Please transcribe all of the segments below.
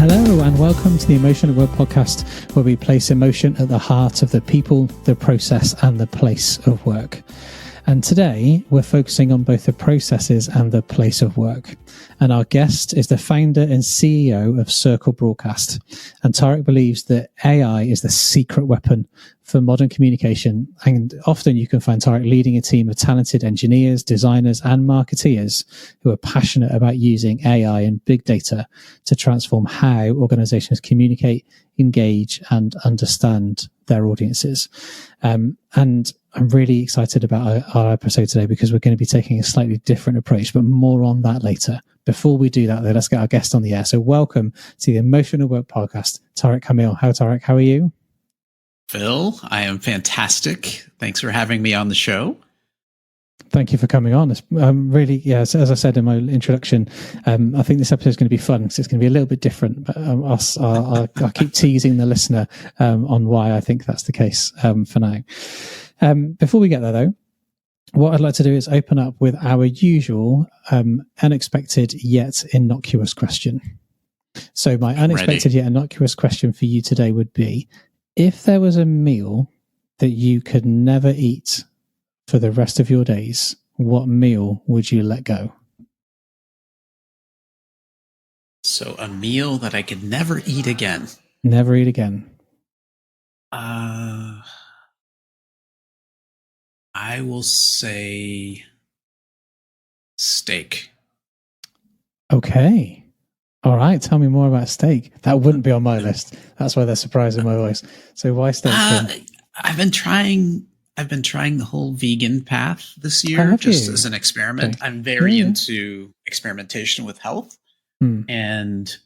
Hello and welcome to the Emotion at Work podcast, where we place emotion at the heart of the people, the process and the place of work. And today we're focusing on both the processes and the place of work. And our guest is the founder and CEO of Circle Broadcast. And Tarek believes that AI is the secret weapon for modern communication. And often you can find Tarek leading a team of talented engineers, designers, and marketeers who are passionate about using AI and big data to transform how organizations communicate, engage, and understand their audiences. And I'm really excited about our episode today because we're going to be taking a slightly different approach, but more on that later. Before we do that, though, let's get our guest on the air. So welcome to the Emotion at Work podcast, Tarek Kamil. Tarek, how are you? Phil, I am fantastic. Thanks for having me on the show. Thank you for coming on. It's really, as I said in my introduction, I think this episode is going to be fun because it's going to be a little bit different. But I'll keep teasing the listener on why I think that's the case for now. Before we get there, though, what I'd like to do is open up with our usual unexpected yet innocuous question. So my unexpected yet innocuous question for you today would be, if there was a meal that you could never eat for the rest of your days, what meal would you let go? So a meal that I could never eat again. Never eat again. I will say steak. Okay. All right. Tell me more about steak. That wouldn't be on my list. That's why they're surprising my voice. So why steak? I've been trying the whole vegan path this year, just as an experiment. Okay. I'm very into experimentation with health, and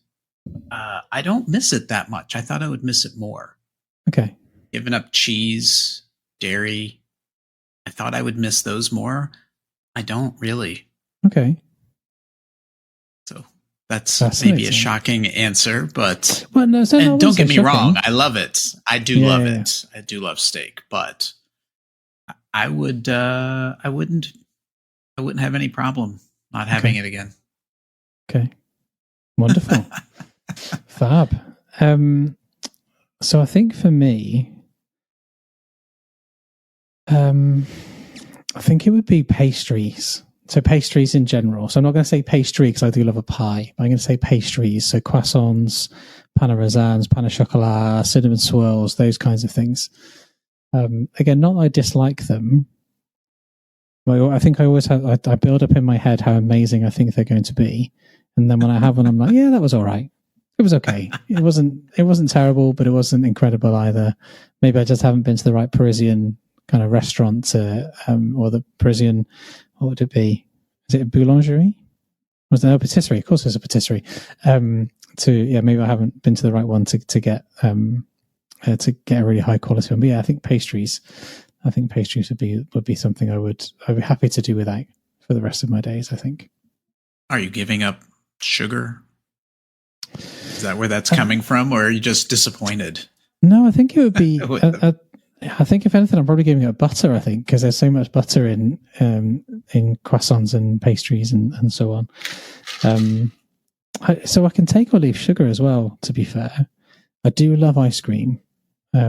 I don't miss it that much. I thought I would miss it more. Okay. Giving up cheese, dairy, I thought I would miss those more. I don't really. Okay. So that's maybe a shocking answer, but and don't get me wrong, I love it. I do love it. I do love steak, but I wouldn't have any problem not having it again. Okay. Wonderful. Fab. So I think for me, I think it would be pastries. So pastries in general. So I'm not going to say pastry because I do love a pie. I'm going to say pastries. So croissants, pain au raisin, pain au chocolat, cinnamon swirls, those kinds of things. Again, not that I dislike them. I think I always have, I build up in my head how amazing I think they're going to be. And then when I have one, I'm like, yeah, that was all right. It was okay. It wasn't terrible, but it wasn't incredible either. Maybe I just haven't been to the right Parisian kind of restaurant or the Parisian, what would it be? Is it a boulangerie? Was there a patisserie? Of course there's a patisserie. Maybe I haven't been to the right one to get a really high quality one. But yeah, I think pastries would be something I'd be happy to do without for the rest of my days, I think. Are you giving up sugar? Is that where that's coming from, or are you just disappointed? No, I think it would be I think if anything, I'm probably giving it butter. I think because there's so much butter in croissants and pastries and so on. So I can take or leave sugar as well. To be fair, I do love ice cream. I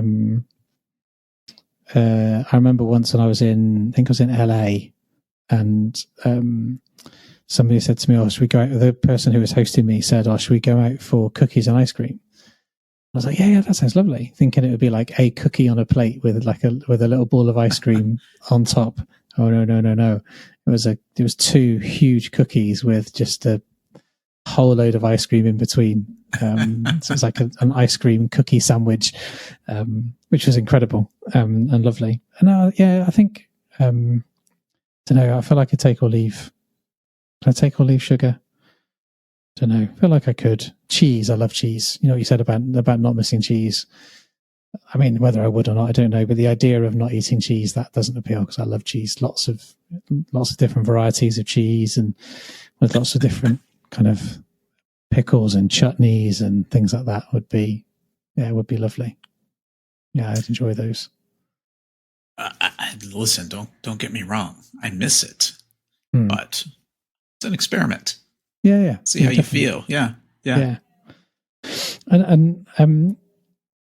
remember once when I was in LA, and somebody said to me, "Oh, should we go out?" The person who was hosting me said, "Oh, should we go out for cookies and ice cream?" I was like, yeah, that sounds lovely. Thinking it would be like a cookie on a plate with a little ball of ice cream on top. Oh no! It was two huge cookies with just a whole load of ice cream in between. So it was like an ice cream cookie sandwich, which was incredible and lovely. And I think I don't know. I feel like I take or leave. Can I take or leave sugar? Don't know. I feel like I could. Cheese. I love cheese. You know what you said about not missing cheese. I mean, whether I would or not, I don't know. But the idea of not eating cheese, that doesn't appeal because I love cheese. Lots of different varieties of cheese, and with lots of different kind of pickles and chutneys and things like that would be lovely. Yeah, I'd enjoy those. Listen, don't get me wrong. I miss it, but it's an experiment. Yeah. See how you feel. Yeah. And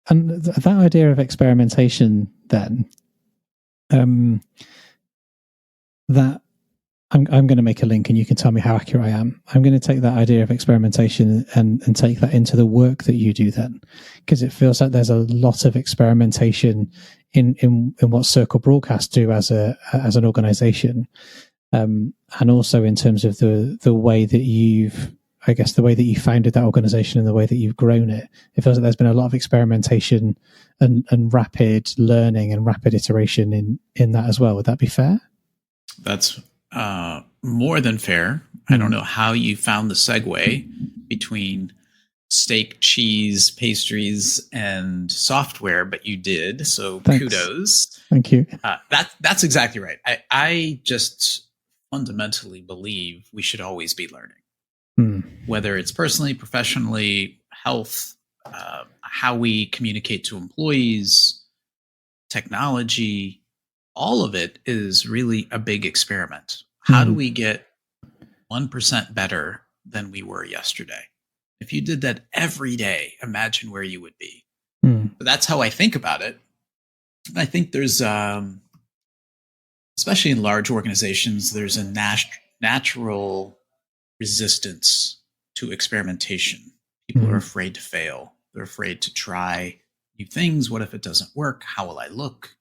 that idea of experimentation, then, that I'm going to make a link, and you can tell me how accurate I am. I'm going to take that idea of experimentation and take that into the work that you do then, because it feels like there's a lot of experimentation in what Circle Broadcast do as an organization, and also in terms of the way that you've, I guess, the way that you founded that organization and the way that you've grown it. It feels like there's been a lot of experimentation and rapid learning and rapid iteration in that as well. Would that be fair? That's more than fair. I don't know how you found the segue between steak, cheese, pastries, and software, but you did. So Thanks. Kudos. Thank you. That's exactly right. I just fundamentally believe we should always be learning, whether it's personally, professionally, health, how we communicate to employees, technology. All of it is really a big experiment. How do we get 1% better than we were yesterday? If you did that every day, imagine where you would be. But that's how I think about it. I think there's, especially in large organizations, there's a natural resistance to experimentation. People are afraid to fail. They're afraid to try new things. What if it doesn't work? How will I look?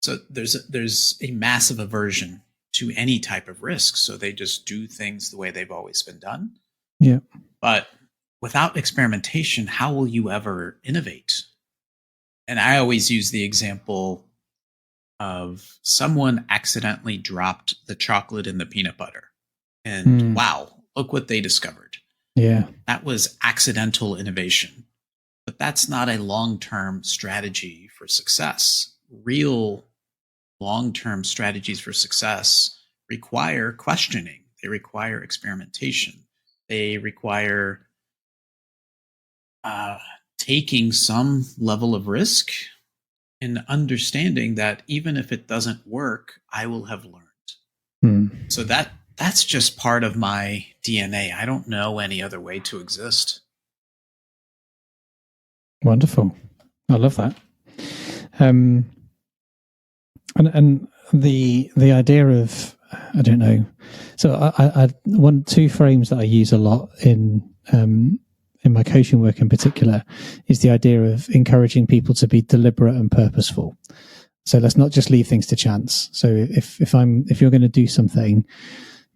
So there's a massive aversion to any type of risk. So they just do things the way they've always been done. Yeah. But without experimentation, how will you ever innovate? And I always use the example of someone accidentally dropped the chocolate in the peanut butter. And wow, look what they discovered. Yeah. That was accidental innovation. But that's not a long-term strategy for success. Real long-term strategies for success require questioning. They require experimentation. They require taking some level of risk and understanding that even if it doesn't work, I will have learned. So that's just part of my DNA. I don't know any other way to exist. Wonderful. I love that. And the idea of, I don't know. So I want two frames that I use a lot in my coaching work in particular is the idea of encouraging people to be deliberate and purposeful. So let's not just leave things to chance. So if you're going to do something,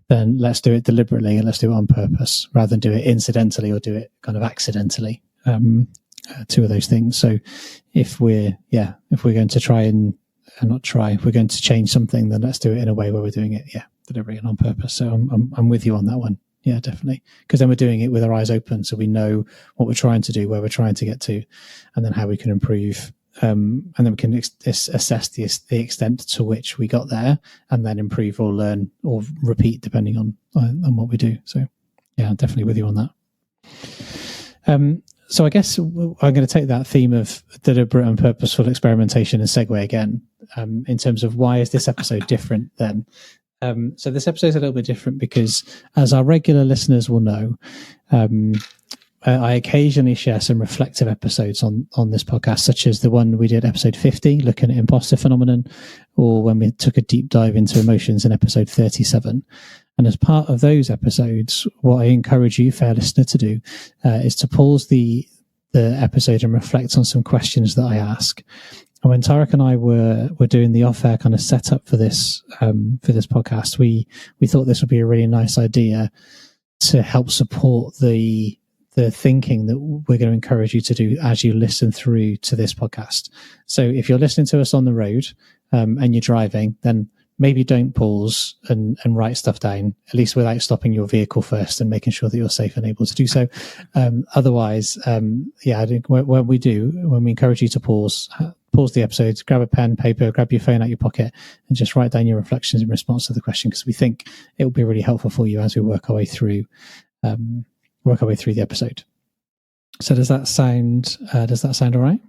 then let's do it deliberately and let's do it on purpose rather than do it incidentally or do it kind of accidentally. Two of those things. So if we're going to try and not try, if we're going to change something, then let's do it in a way where we're doing it, deliberately and on purpose. So I'm with you on that one. Yeah, definitely. Because then we're doing it with our eyes open, so we know what we're trying to do, where we're trying to get to, and then how we can improve. And then we can assess the extent to which we got there, and then improve or learn or repeat depending on what we do. So, yeah, I'm definitely with you on that. So I guess I'm going to take that theme of deliberate and purposeful experimentation and segue again in terms of why is this episode different then? So this episode is a little bit different because, as our regular listeners will know, I occasionally share some reflective episodes on this podcast, such as the one we did, episode 50, looking at imposter phenomenon, or when we took a deep dive into emotions in episode 37. And as part of those episodes, what I encourage you, fair listener, to do is to pause the episode and reflect on some questions that I ask. And when Tarek and I were doing the off-air kind of setup for this podcast, we thought this would be a really nice idea to help support the thinking that we're going to encourage you to do as you listen through to this podcast. So if you're listening to us on the road and you're driving, then maybe don't pause and write stuff down, at least without stopping your vehicle first and making sure that you're safe and able to do so. Otherwise, I think when we encourage you to pause the episodes, grab a pen, paper, grab your phone out your pocket and just write down your reflections in response to the question, because we think it will be really helpful for you as we work our way through the episode. So does that sound all right?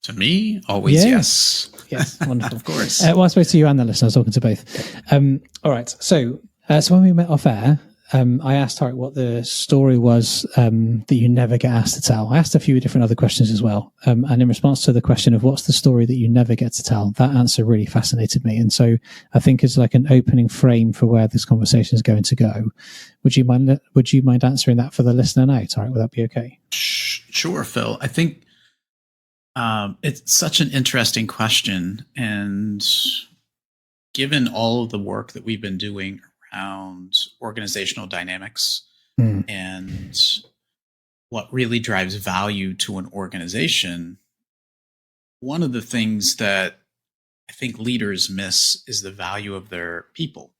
To me, always yes. Yes, wonderful. Of course. Well, I suppose to you and the listeners, talking to both. All right. So when we met off air, I asked Tarek what the story was that you never get asked to tell. I asked a few different other questions as well. And in response to the question of what's the story that you never get to tell, that answer really fascinated me. And so I think it's like an opening frame for where this conversation is going to go. Would you mind answering that for the listener now, Tarek? Would that be okay? Sure, Phil. I think it's such an interesting question. And given all of the work that we've been doing around organizational dynamics and what really drives value to an organization, one of the things that I think leaders miss is the value of their people.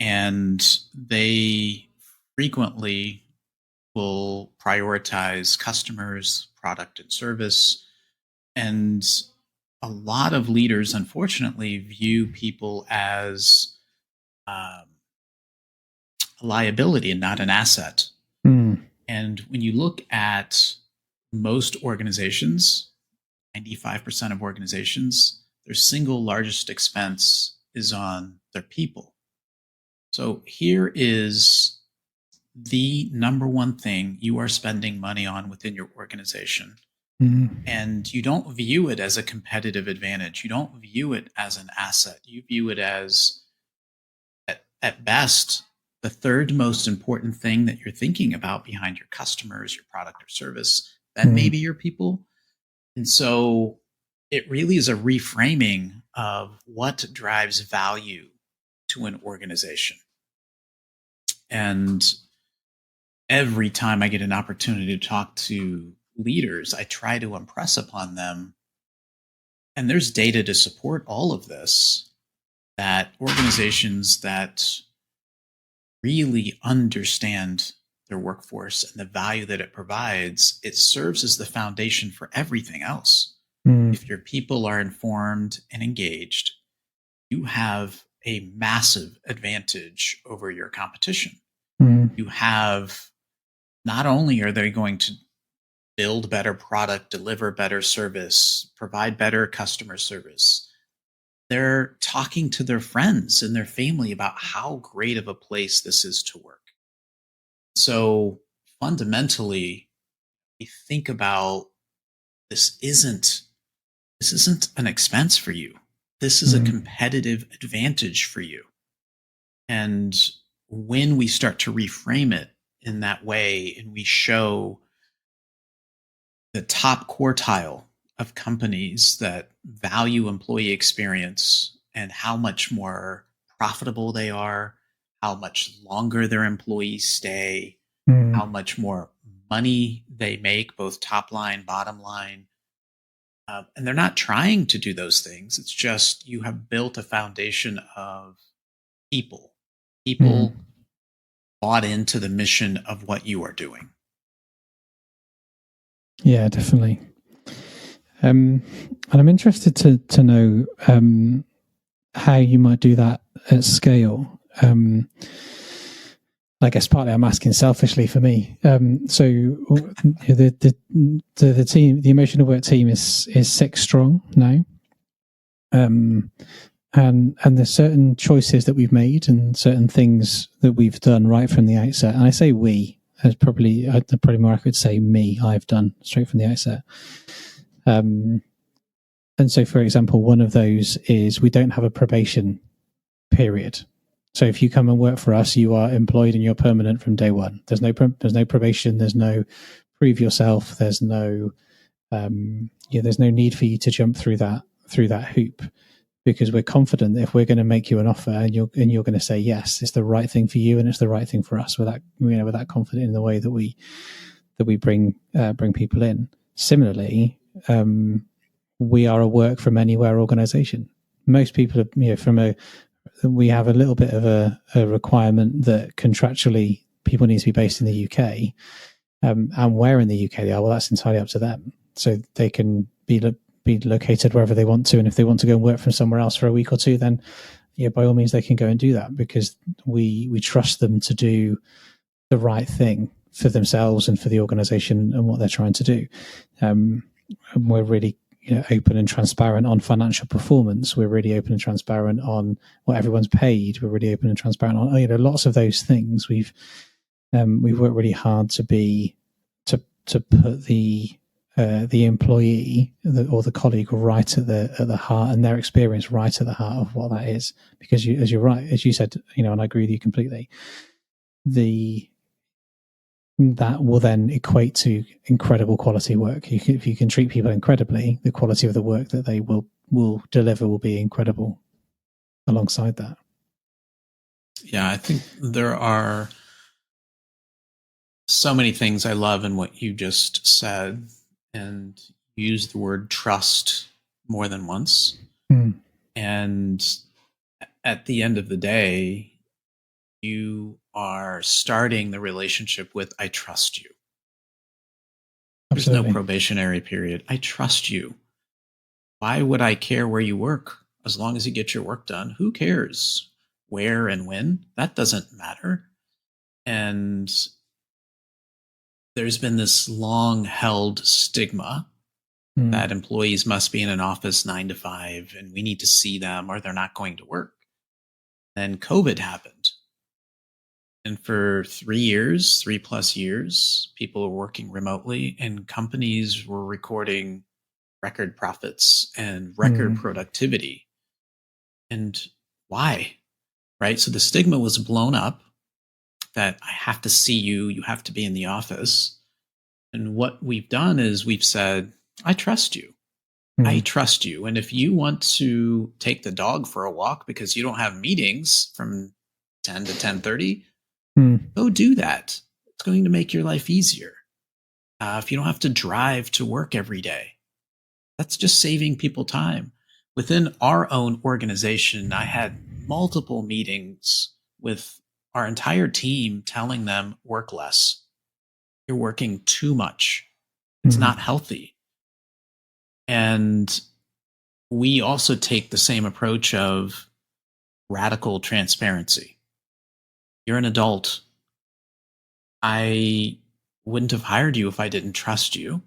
And they frequently will prioritize customers, product, and service. And a lot of leaders, unfortunately, view people as a liability and not an asset. And when you look at most organizations, 95% of organizations, their single largest expense is on their people. So here is the number one thing you are spending money on within your organization. And you don't view it as a competitive advantage. You don't view it as an asset. You view it as, at best, the third most important thing that you're thinking about behind your customers, your product or service, then maybe your people. And so it really is a reframing of what drives value to an organization. And every time I get an opportunity to talk to leaders, I try to impress upon them, and there's data to support all of this, that organizations that really understand their workforce and the value that it provides, it serves as the foundation for everything else. If your people are informed and engaged, you have a massive advantage over your competition. You have, not only are they going to build better product, deliver better service, provide better customer service, they're talking to their friends and their family about how great of a place this is to work. So fundamentally, we think about this isn't an expense for you. This is a competitive advantage for you. And when we start to reframe it in that way, and we show the top quartile of companies that value employee experience and how much more profitable they are, how much longer their employees stay, how much more money they make, both top line, bottom line. And they're not trying to do those things. It's just you have built a foundation of people. People bought into the mission of what you are doing. Yeah, definitely. And I'm interested to know how you might do that at scale. I guess partly I'm asking selfishly for me. So the team, the emotional work team is 6 strong now. And there's certain choices that we've made and certain things that we've done right from the outset. And I say we, as probably more I could say me, I've done straight from the outset. And so, for example, one of those is we don't have a probation period. So if you come and work for us, you are employed and you're permanent from day one. There's no probation. There's no prove yourself. There's no there's no need for you to jump through that hoop, because we're confident that if we're going to make you an offer and you're going to say yes, it's the right thing for you and it's the right thing for us. We're that confident in the way that we bring people in. Similarly, we are a work from anywhere organization. Most people are, we have a little bit of a requirement that contractually people need to be based in the UK, and where in the UK they are, well, that's entirely up to them. So they can be located wherever they want to, and if they want to go and work from somewhere else for a week or two, then by all means they can go and do that, because we trust them to do the right thing for themselves and for the organization and what they're trying to do. And we're really open and transparent on financial performance. We're really open and transparent on what everyone's paid. We're really open and transparent on lots of those things. We've worked really hard to put the employee or the colleague right at the heart, and their experience right at the heart of what that is. Because as you're right, as you said, and I agree with you completely, that will then equate to incredible quality work. If you can treat people incredibly, the quality of the work that they will deliver will be incredible alongside that. Yeah, I think there are so many things I love in what you just said, and used the word trust more than once. And at the end of the day, you are starting the relationship with, I trust you. There's no probationary period. I trust you. Why would I care where you work? As long as you get your work done, who cares where and when? That doesn't matter. And there's been this long held stigma that employees must be in an office 9 to 5 and we need to see them or they're not going to work. Then COVID happened. And for 3+ years, people were working remotely and companies were recording record profits and record productivity. And why? Right? So the stigma was blown up that I have to see you, you have to be in the office. And what we've done is we've said, I trust you. I trust you. And if you want to take the dog for a walk because you don't have meetings from 10 to 10:30, go do that. It's going to make your life easier. If you don't have to drive to work every day, that's just saving people time. Within our own organization, I had multiple meetings with our entire team telling them, work less. You're working too much. It's not healthy. And we also take the same approach of radical transparency. You're an adult. I wouldn't have hired you if I didn't trust you.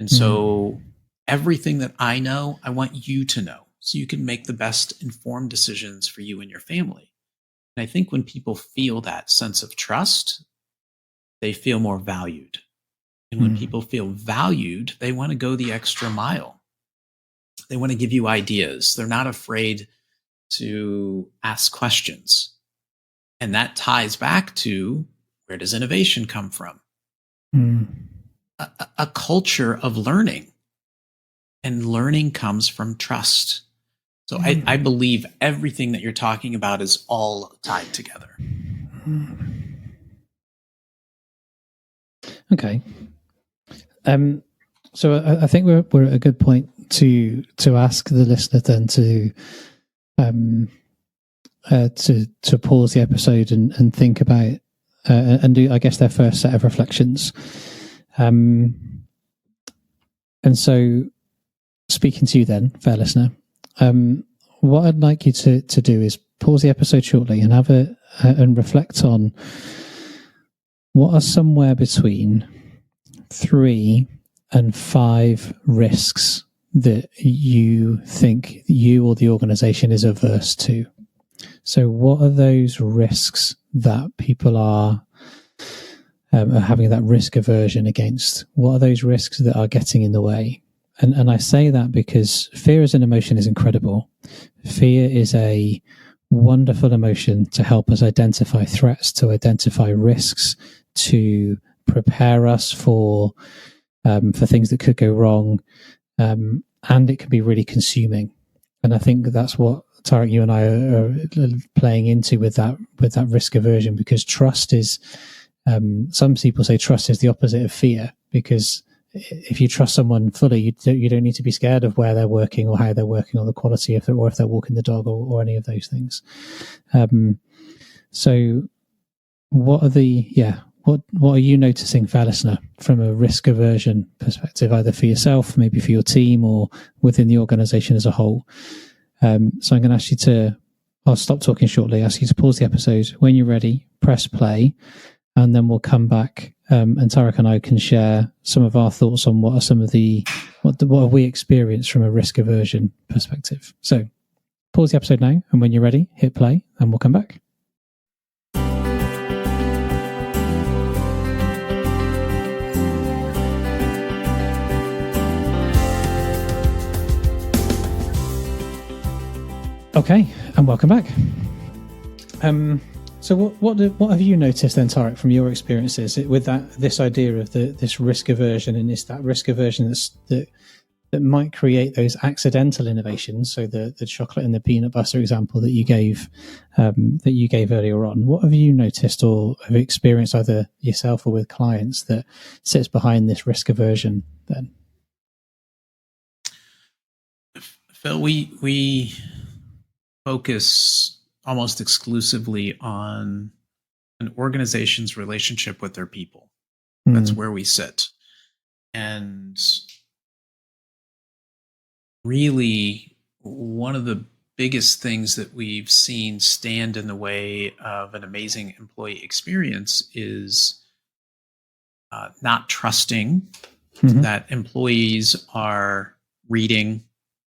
And so everything that I know, I want you to know so you can make the best informed decisions for you and your family. And I think when people feel that sense of trust, they feel more valued. And when people feel valued, they want to go the extra mile. They want to give you ideas. They're not afraid to ask questions. And that ties back to, where does innovation come from? A culture of learning. And learning comes from trust. So I believe everything that you're talking about is all tied together. Okay. So I think we're at a good point to ask the listener then to pause the episode and think about and do, I guess, their first set of reflections. And so, speaking to you then, fair listener, what I'd like you to do is pause the episode shortly and have and reflect on what are somewhere between 3 and 5 risks that you think you or the organization is averse to. So what are those risks that people are having that risk aversion against? What are those risks that are getting in the way? And I say that because fear as an emotion is incredible. Fear is a wonderful emotion to help us identify threats, to identify risks, to prepare us for things that could go wrong, and it can be really consuming. And I think that's what, Tarek, you and I are playing into with that risk aversion, because trust is, some people say trust is the opposite of fear, because if you trust someone fully, you don't need to be scared of where they're working or how they're working or the quality of it, or if they're walking the dog or any of those things. So what are you noticing, fair listener, from a risk aversion perspective, either for yourself, maybe for your team, or within the organization as a whole? So I'm going to ask you I'll stop talking shortly, ask you to pause the episode. When you're ready, press play, and then we'll come back and Tarek and I can share some of our thoughts on what are some of what have we experienced from a risk aversion perspective. So pause the episode now, and when you're ready, hit play, and we'll come back. Okay, and welcome back. So what have you noticed then, Tarek, from your experiences with this idea of this risk aversion, and that risk aversion that might create those accidental innovations? So the chocolate and the peanut butter example that you gave earlier on. What have you noticed or have experienced either yourself or with clients that sits behind this risk aversion then? Phil, we focus almost exclusively on an organization's relationship with their people. That's where we sit. And really, one of the biggest things that we've seen stand in the way of an amazing employee experience is not trusting that employees are reading,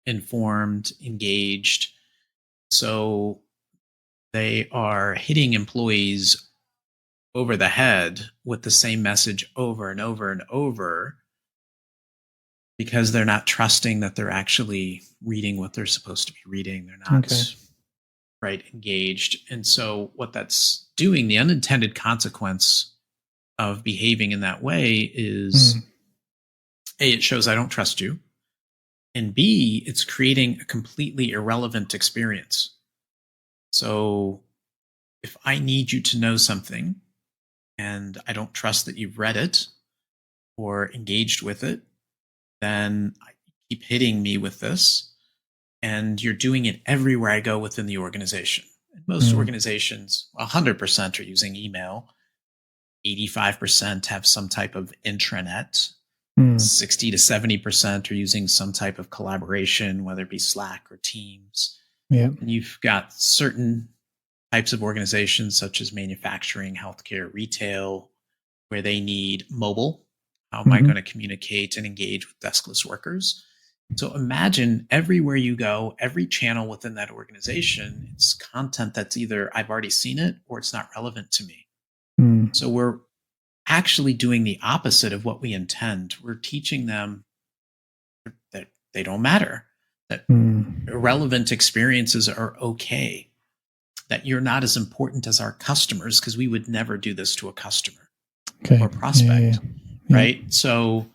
informed, engaged. So they are hitting employees over the head with the same message over and over and over because they're not trusting that they're actually reading what they're supposed to be reading. They're not engaged. And so what that's doing, the unintended consequence of behaving in that way is A, it shows I don't trust you. And B, it's creating a completely irrelevant experience. So if I need you to know something and I don't trust that you've read it or engaged with it, then I keep hitting me with this. And you're doing it everywhere I go within the organization. Most organizations, 100% are using email. 85% have some type of intranet. 60 to 70% are using some type of collaboration, whether it be Slack or Teams. Yeah. And you've got certain types of organizations such as manufacturing, healthcare, retail, where they need mobile. How am I going to communicate and engage with deskless workers? So imagine everywhere you go, every channel within that organization, it's content that's either I've already seen it or it's not relevant to me. So we're actually doing the opposite of what we intend. We're teaching them that they don't matter, that irrelevant experiences are okay, that you're not as important as our customers, because we would never do this to a customer or prospect, right? So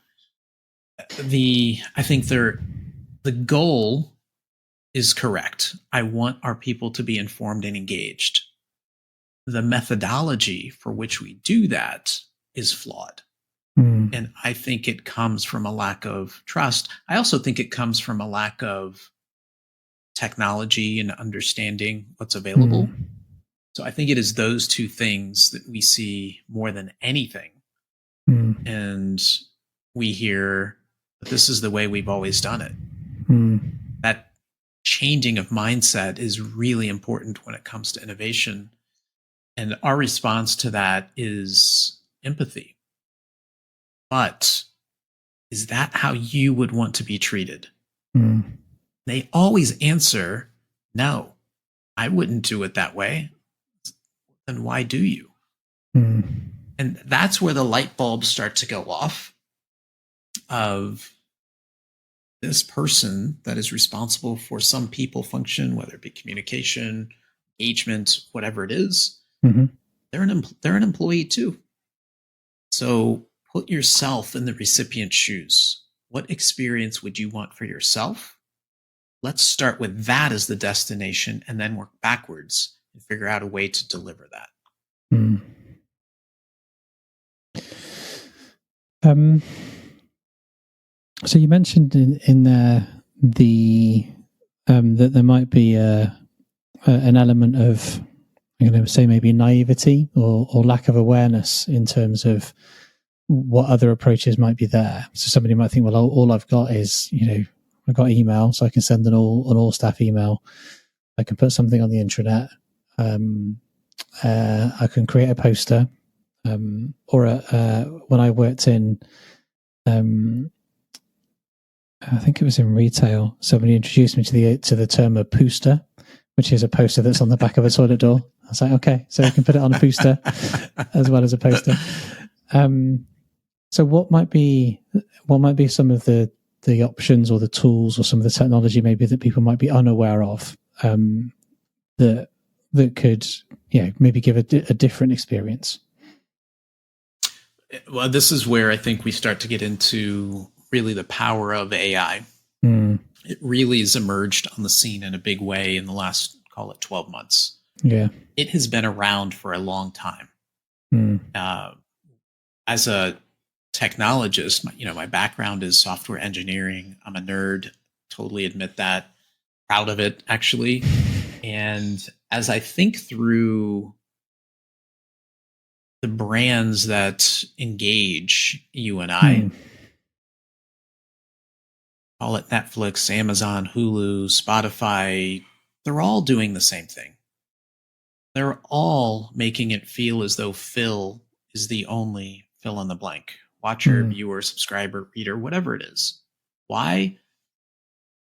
I think the goal is correct. I want our people to be informed and engaged. The methodology for which we do that is flawed. And I think it comes from a lack of trust. I also think it comes from a lack of technology and understanding what's available. So I think it is those two things that we see more than anything. And we hear that this is the way we've always done it. That changing of mindset is really important when it comes to innovation. And our response to that is empathy. But is that how you would want to be treated? They always answer, no, I wouldn't do it that way. Then why do you? And that's where the light bulbs start to go off of this person that is responsible for some people function, whether it be communication, engagement, whatever it is. They're an employee too. So put yourself in the recipient's shoes. What experience would you want for yourself? Let's start with that as the destination and then work backwards and figure out a way to deliver that. So you mentioned in there that there might be an element of, I'm going to say maybe naivety or lack of awareness in terms of what other approaches might be there. So somebody might think, well, all I've got is, I've got email, so I can send an all staff email. I can put something on the intranet. I can create a poster. when I worked in, I think it was in retail, somebody introduced me to the term a pooster, which is a poster that's on the back of a toilet door. I was like, okay, so we can put it on a booster as well as a poster. So what might be some of the options or the tools or some of the technology maybe that people might be unaware of that could maybe give a different experience? Well, this is where I think we start to get into really the power of AI. It really has emerged on the scene in a big way in the last, call it 12 months. Yeah. It has been around for a long time. As a technologist, my background is software engineering. I'm a nerd, totally admit that. Proud of it, actually. And as I think through the brands that engage you and I, call it Netflix, Amazon, Hulu, Spotify, they're all doing the same thing. They're all making it feel as though Phil is the only fill in the blank. Watcher, viewer, subscriber, reader, whatever it is. Why?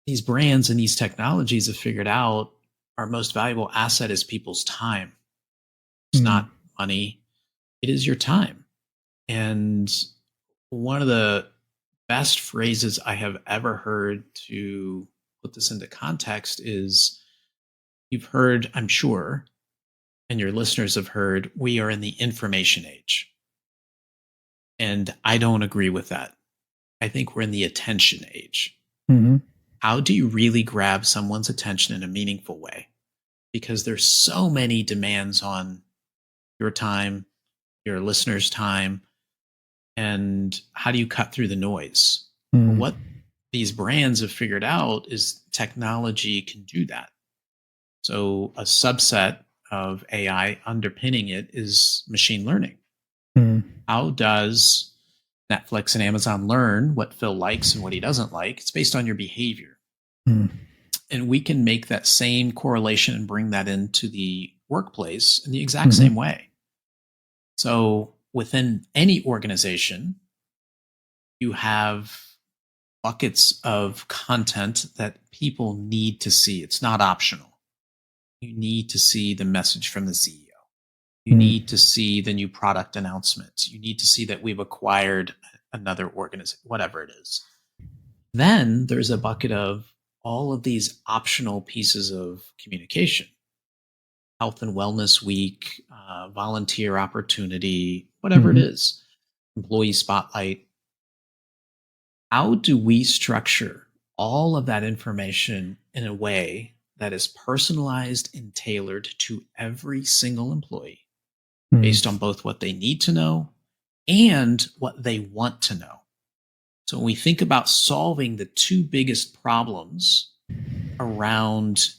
These brands and these technologies have figured out our most valuable asset is people's time. It's not money. It is your time. And one of the best phrases I have ever heard to put this into context is, you've heard, I'm sure, and your listeners have heard, we are in the information age. And I don't agree with that. I think we're in the attention age. How do you really grab someone's attention in a meaningful way? Because there's so many demands on your time, your listeners' time, and how do you cut through the noise? What these brands have figured out is technology can do that. So a subset of AI underpinning it is machine learning. How does Netflix and Amazon learn what Phil likes and what he doesn't like? It's based on your behavior. And we can make that same correlation and bring that into the workplace in the exact same way. So within any organization, you have buckets of content that people need to see. It's not optional. You need to see the message from the CEO. You need to see the new product announcements. You need to see that we've acquired another organization, whatever it is. Then there's a bucket of all of these optional pieces of communication. Health and Wellness Week, volunteer opportunity, whatever it is, employee spotlight. How do we structure all of that information in a way that is personalized and tailored to every single employee based on both what they need to know and what they want to know? So when we think about solving the two biggest problems around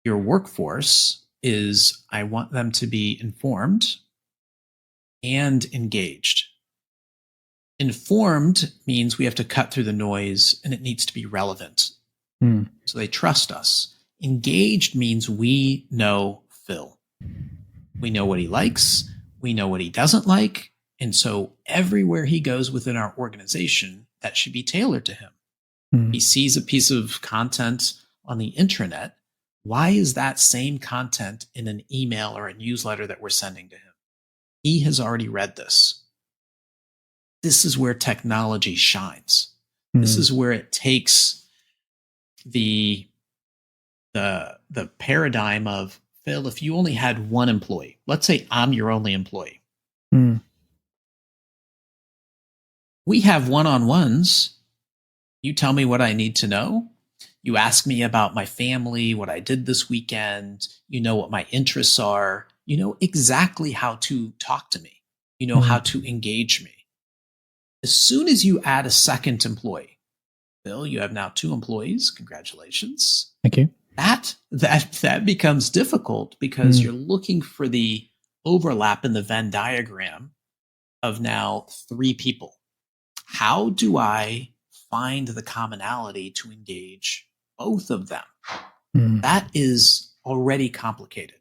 your workforce is, I want them to be informed and engaged. Informed means we have to cut through the noise and it needs to be relevant. So they trust us. Engaged means we know Phil. We know what he likes. We know what he doesn't like. And so everywhere he goes within our organization, that should be tailored to him. He sees a piece of content on the intranet. Why is that same content in an email or a newsletter that we're sending to him? He has already read this. This is where technology shines. This is where it takes the paradigm of, Phil, if you only had one employee, let's say I'm your only employee. We have one-on-ones. You tell me what I need to know. You ask me about my family, what I did this weekend. You know what my interests are. You know exactly how to talk to me. You know how to engage me. As soon as you add a second employee, Bill, you have now 2 employees. Congratulations. Thank you. That becomes difficult because you're looking for the overlap in the Venn diagram of now 3 people. How do I find the commonality to engage both of them? That is already complicated.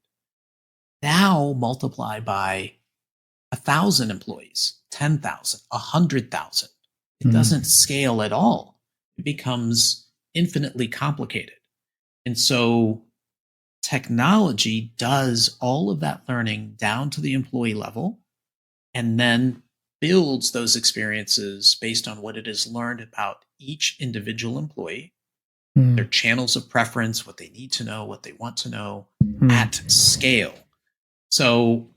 Now multiply by 1,000 employees, 10,000, 100,000. It doesn't scale at all. It becomes infinitely complicated. And so technology does all of that learning down to the employee level and then builds those experiences based on what it has learned about each individual employee, their channels of preference, what they need to know, what they want to know at scale. So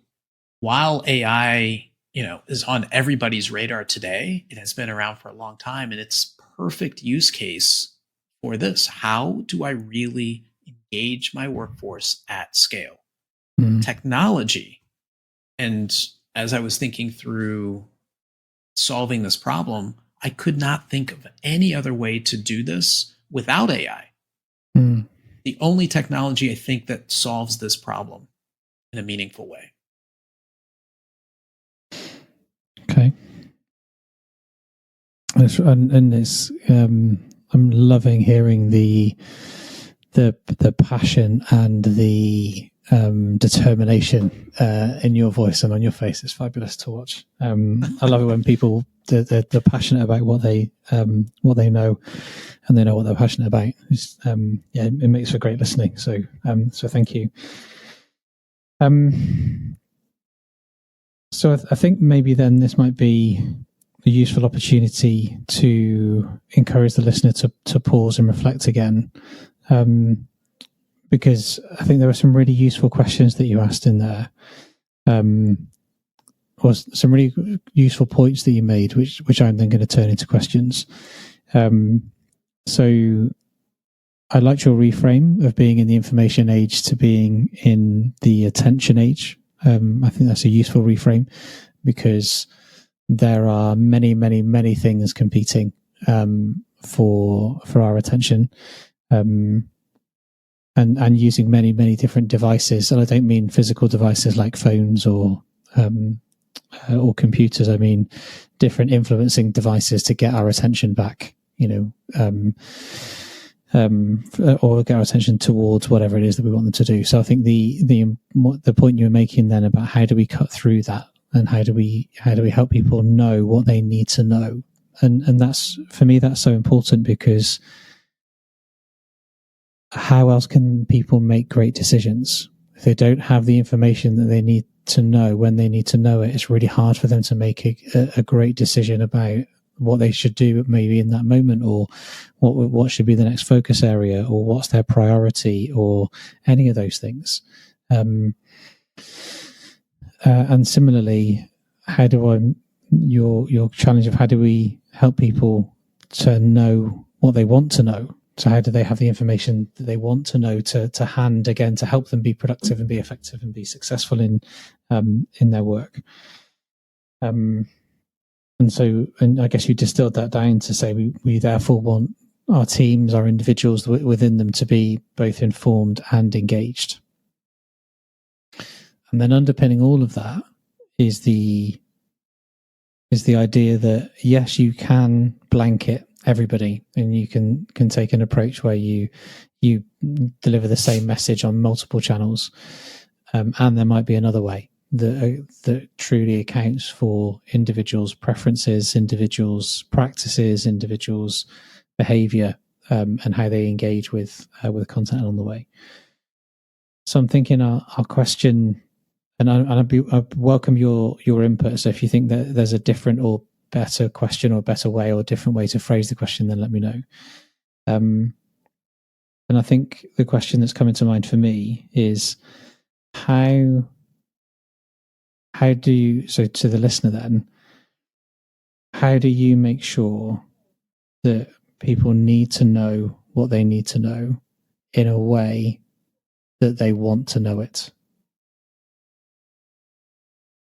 while AI, is on everybody's radar today, it has been around for a long time, and it's perfect use case for this. How do I really engage my workforce at scale? Technology. And as I was thinking through solving this problem, I could not think of any other way to do this without AI. The only technology I think that solves this problem in a meaningful way. Okay. And it's I'm loving hearing the passion and the determination in your voice and on your face. It's fabulous to watch. I love it when people they're passionate about what they know, and they know what they're passionate about. It makes for great listening. So thank you. So I think maybe then this might be a useful opportunity to encourage the listener to pause and reflect again. Because I think there were some really useful questions that you asked in there, or some really useful points that you made, which I'm then going to turn into questions. So I liked your reframe of being in the information age to being in the attention age. I think that's a useful reframe because there are many, many, many things competing for our attention. And using many, many different devices. And I don't mean physical devices like phones or computers. I mean different influencing devices to get our attention back, or get our attention towards whatever it is that we want them to do. So I think the point you were making then about how do we cut through that, and how do we help people know what they need to know, and that's, for me, that's so important, because how else can people make great decisions if they don't have the information that they need to know when they need to know it? It's really hard for them to make a great decision about what they should do maybe in that moment, or what should be the next focus area, or what's their priority, or any of those things. And similarly, your challenge of how do we help people to know what they want to know? So how do they have the information that they want to know to hand, again, to help them be productive and be effective and be successful in their work? And I guess you distilled that down to say we therefore want our teams, our individuals within them, to be both informed and engaged. And then underpinning all of that is the idea that, yes, you can blanket everybody, and you can take an approach where you deliver the same message on multiple channels, and there might be another way that truly accounts for individuals' preferences, individuals' practices, individuals' behavior, and how they engage with content along the way. So I'm thinking our question, and I welcome your input. So if you think that there's a different or better question, or better way, or different way to phrase the question, then let me know. And I think the question that's coming to mind for me is how do you, so to the listener then, how do you make sure that people need to know what they need to know in a way that they want to know it?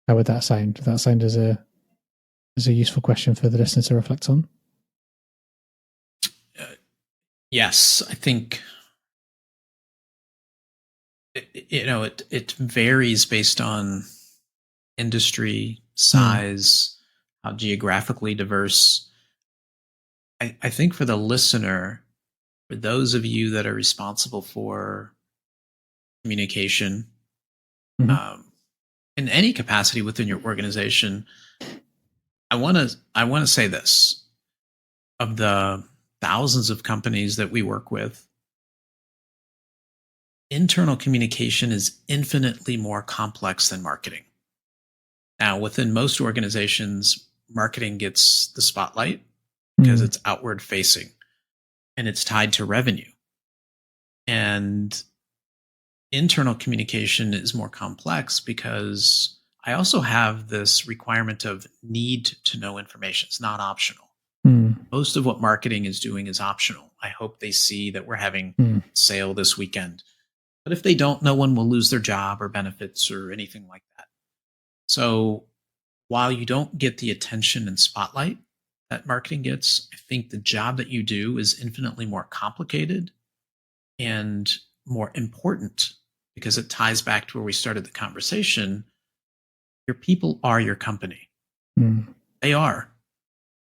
How would that sound? Would that sound as a useful question for the listener to reflect on? Yes, I think it varies based on industry, size, how geographically diverse. I think for the listener, for those of you that are responsible for communication, in any capacity within your organization, I want to say this: of the thousands of companies that we work with, internal communication is infinitely more complex than marketing. Now, within most organizations, marketing gets the spotlight because it's outward facing and it's tied to revenue. And internal communication is more complex because I also have this requirement of need to know information. It's not optional. Most of what marketing is doing is optional. I hope they see that we're having sale this weekend. But if they don't, no one will lose their job or benefits or anything like that. So while you don't get the attention and spotlight that marketing gets, I think the job that you do is infinitely more complicated and more important because it ties back to where we started the conversation. Your people are your company. They are.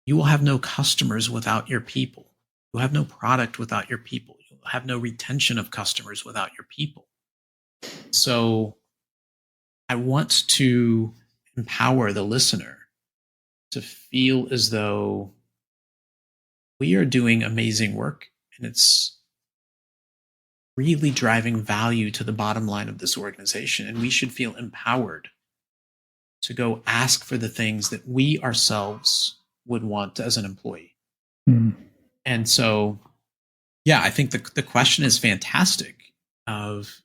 You will have no customers without your people. You'll have no product without your people. You'll have no retention of customers without your people. So I want to empower the listener to feel as though we are doing amazing work and it's really driving value to the bottom line of this organization. And we should feel empowered to go ask for the things that we ourselves would want as an employee. And so, yeah, I think the question is fantastic of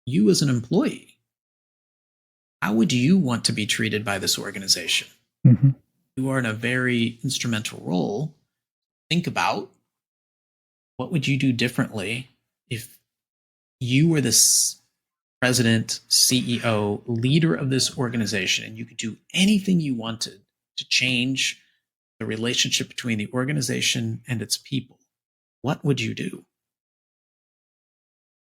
you as an employee. How would you want to be treated by this organization? You are in a very instrumental role. Think about what would you do differently if you were the president, CEO, leader of this organization, and you could do anything you wanted to change the relationship between the organization and its people. What would you do?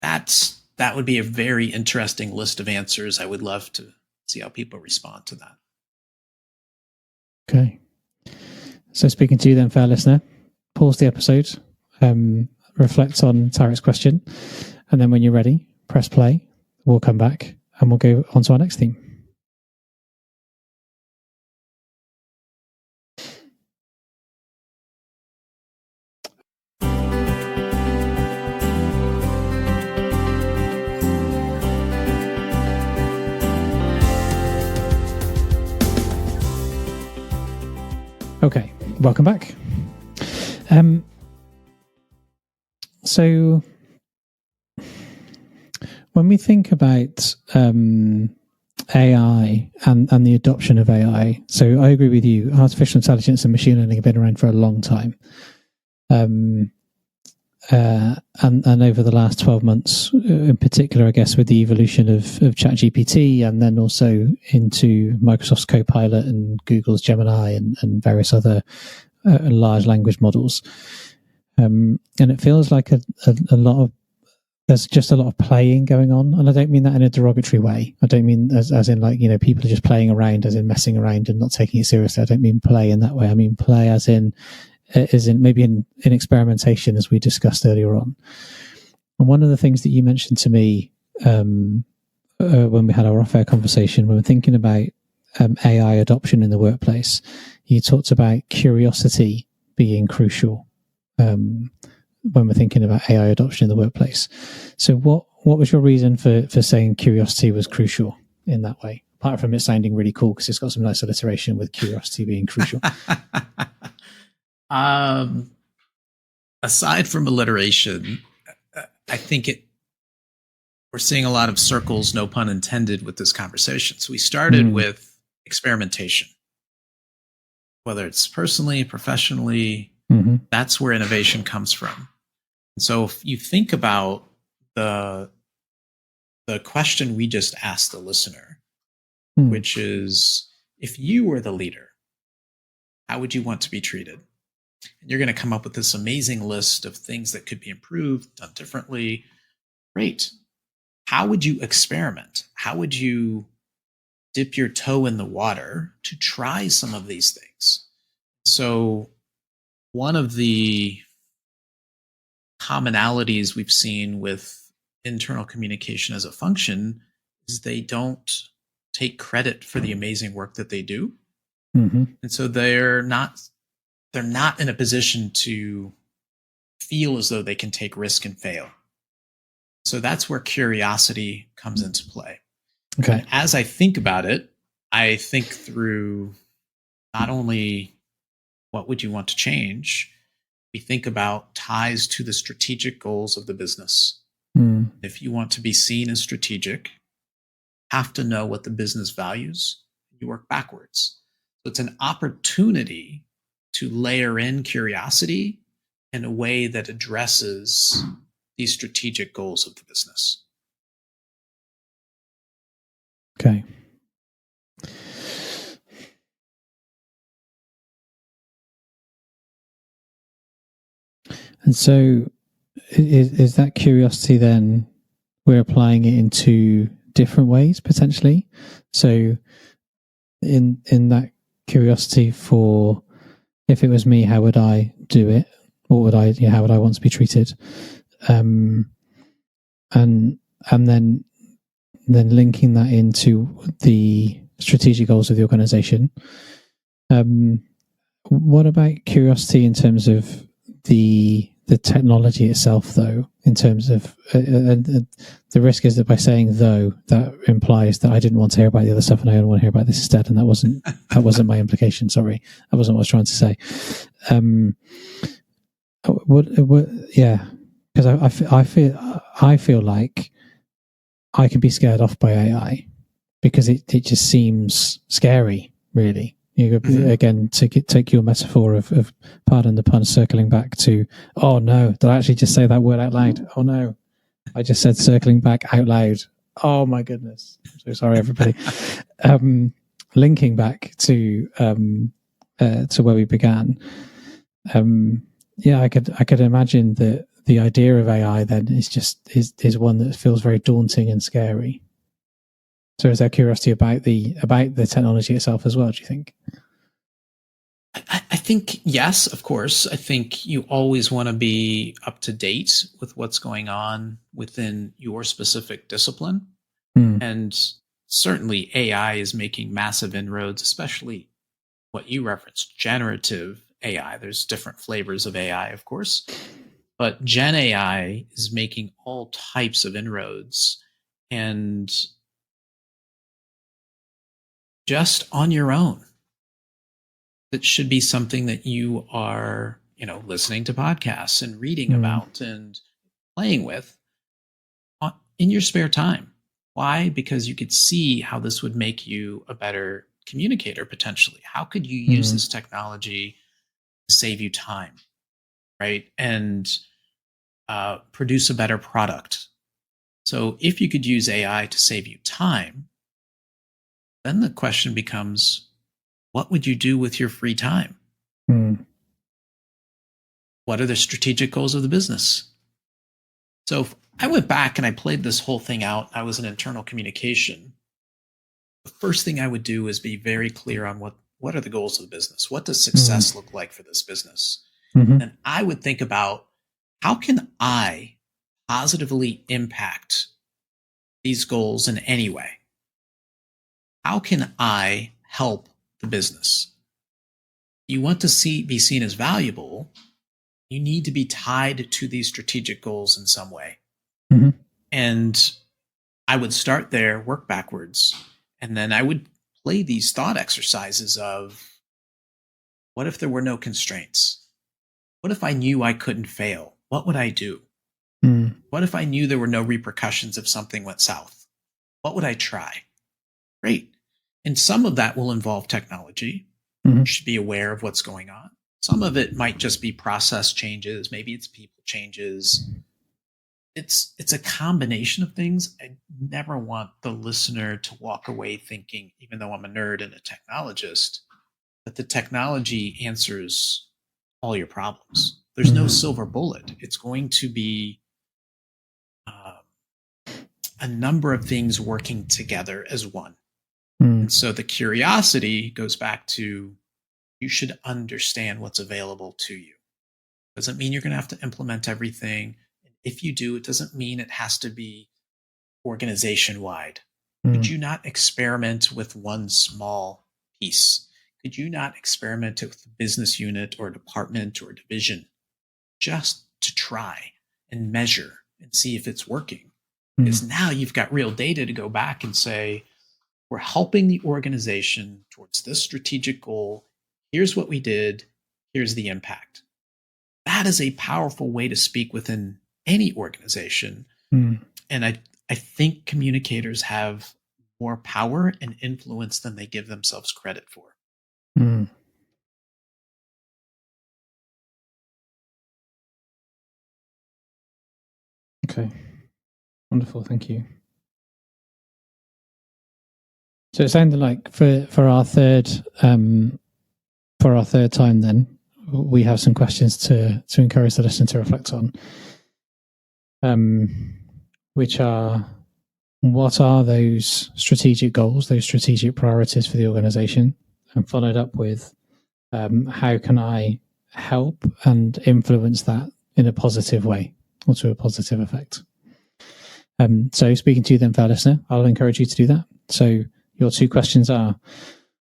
That would be a very interesting list of answers. I would love to see how people respond to that. Okay. So speaking to you then, fair listener, pause the episode, reflect on Tarek's question, and then when you're ready, press play. We'll come back and we'll go on to our next theme. Okay, welcome back. So when we think about AI and the adoption of AI, so I agree with you, artificial intelligence and machine learning have been around for a long time. And over the last 12 months, in particular, I guess, with the evolution of ChatGPT and then also into Microsoft's Copilot and Google's Gemini and various other large language models. And it feels like a lot of, there's just a lot of playing going on. And I don't mean that in a derogatory way. I don't mean as in like, people are just playing around, as in messing around and not taking it seriously. I don't mean play in that way. I mean play as in maybe in experimentation, as we discussed earlier on. And one of the things that you mentioned to me when we had our off-air conversation, when we're thinking about AI adoption in the workplace, you talked about curiosity being crucial when we're thinking about AI adoption in the workplace. So what was your reason for saying curiosity was crucial in that way? Apart from it sounding really cool because it's got some nice alliteration with curiosity being crucial. Aside from alliteration, I think we're seeing a lot of circles, no pun intended, with this conversation. So we started with experimentation, whether it's personally, professionally, that's where innovation comes from. And so if you think about the question we just asked the listener, which is, if you were the leader, how would you want to be treated? And you're going to come up with this amazing list of things that could be improved, done differently. Great. How would you experiment? How would you dip your toe in the water to try some of these things? So one of the commonalities we've seen with internal communication as a function is they don't take credit for the amazing work that they do. Mm-hmm. And so they're not in a position to feel as though they can take risk and fail. So that's where curiosity comes into play. Okay. And as I think about it, I think through not only what would you want to change, we think about ties to the strategic goals of the business. Mm. If you want to be seen as strategic, have to know what the business values. You work backwards. So it's an opportunity to layer in curiosity in a way that addresses these strategic goals of the business. Okay. And so is that curiosity then we're applying it in two different ways potentially? So in that curiosity for, if it was me, how would I do it? What would I, how would I want to be treated? And then linking that into the strategic goals of the organization. What about curiosity in terms of the technology itself, though? In terms of the risk is that by saying though, that implies that I didn't want to hear about the other stuff and I only want to hear about this instead, and that wasn't my implication. Sorry, that wasn't what I was trying to say. Yeah, because I feel like I can be scared off by AI because it just seems scary, really. Again, to take your metaphor of pardon the pun, circling back to, oh no, did I actually just say that word out loud? Oh no, I just said circling back out loud. Oh my goodness. I'm so sorry, everybody. Linking back to where we began. I could imagine that the idea of AI then is one that feels very daunting and scary. So is there curiosity about the technology itself as well, do you think? I think, yes, of course. I think you always want to be up to date with what's going on within your specific discipline. And certainly AI is making massive inroads, especially what you referenced, generative AI. There's different flavors of AI, of course, but Gen AI is making all types of inroads. And just on your own, that should be something that you are, listening to podcasts and reading about and playing with in your spare time. Why? Because you could see how this would make you a better communicator potentially. How could you use this technology to save you time, right? And produce a better product. So if you could use AI to save you time, then the question becomes, what would you do with your free time? What are the strategic goals of the business? So if I went back and I played this whole thing out, I was in internal communication. The first thing I would do is be very clear on what are the goals of the business? What does success look like for this business? And I would think about, how can I positively impact these goals in any way? How can I help the business? You want to be seen as valuable, you need to be tied to these strategic goals in some way. And I would start there, work backwards, and then I would play these thought exercises of, what if there were no constraints? What if I knew I couldn't fail? What would I do? What if I knew there were no repercussions if something went south? What would I try? Great. And some of that will involve technology. You should be aware of what's going on. Some of it might just be process changes. Maybe it's people changes. It's a combination of things. I never want the listener to walk away thinking, even though I'm a nerd and a technologist, that the technology answers all your problems. There's no silver bullet. It's going to be a number of things working together as one. And so the curiosity goes back to, you should understand what's available to you. Doesn't mean you're going to have to implement everything. If you do, it doesn't mean it has to be organization wide. Could you not experiment with one small piece? Could you not experiment with a business unit or department or division just to try and measure and see if it's working? Because now you've got real data to go back and say, we're helping the organization towards this strategic goal. Here's what we did. Here's the impact. That is a powerful way to speak within any organization. And I think communicators have more power and influence than they give themselves credit for. Okay. Wonderful. Thank you. So it sounded like for our third time, then we have some questions to encourage the listener to reflect on, which are, what are those strategic goals, those strategic priorities for the organization, and followed up with, how can I help and influence that in a positive way or to a positive effect? So speaking to you then, fair listener, I'll encourage you to do that. So your two questions are,